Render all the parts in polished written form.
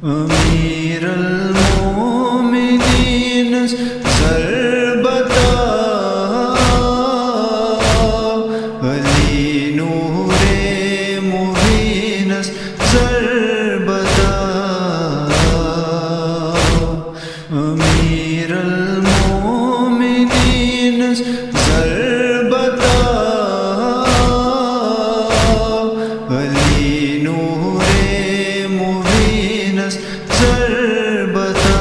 امیر المومنین ضربتا علی نور مبین ضربتا امیر المومنین ضربتا علی نور مبین ضربتا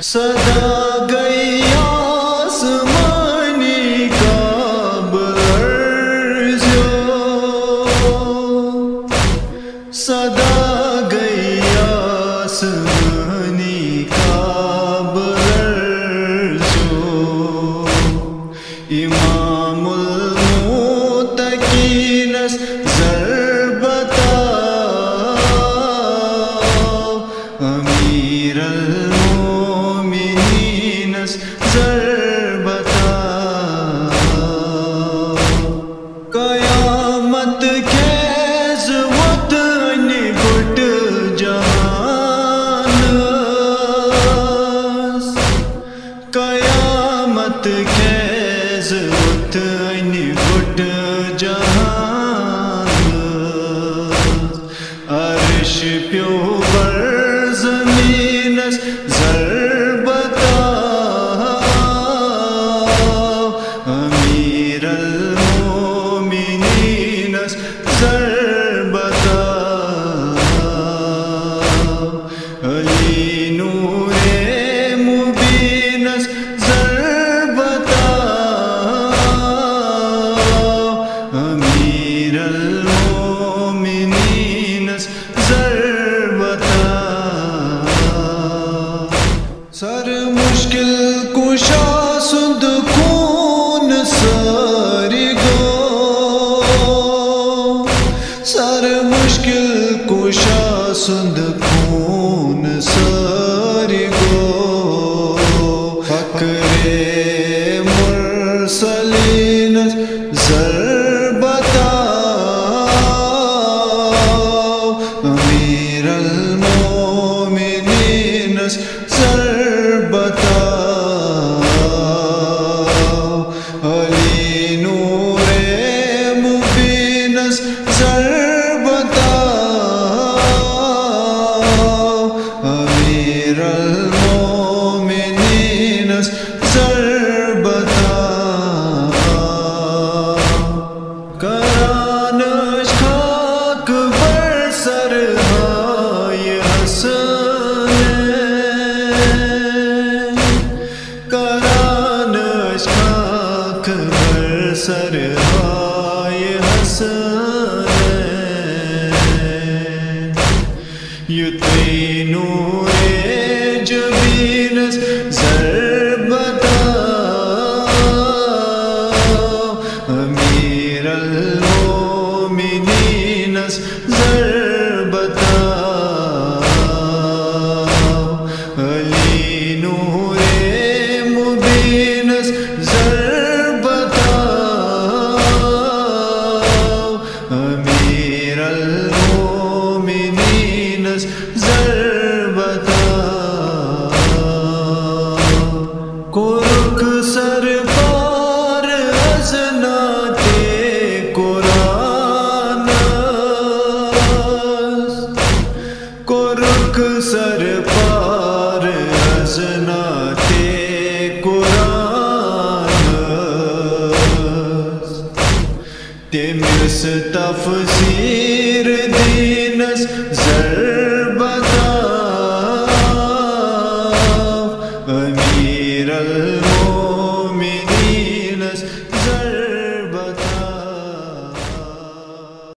صدا گئی آسمانی کعب ارزو صدا گئی آسمانی کعب ارزو امام المتقین ضربتا امیر المومنین ضربتا قیامت خیز وطن گٹ جہان قیامت خیز وطن گٹ جہان عرش پیو بر زمین ضربتا امیر المومنین ضربتا علی نور مبین ضربتا امیر المومنین ضربتا سر مشکل کشا سند خون ساری گو سر مشکل کشا سند خون ساری گو فقر مرسلین ضربتا امیر المومنین ضربتا علی نور مبین ضربتا امیر المومنین ضربتا کرانش خاک بر سر ہائے حسن کرانش خاک بر سر ہائے حسن یتی نور جبین ضربتا امیر المومنین ضربتا علی نور مبین ضربتا امیر المومنین ضربتا کو رخ سر پار حسنات قرآن کو رخ سر پار حسنات قرآن تمس تفسیر دین ضربتا امیر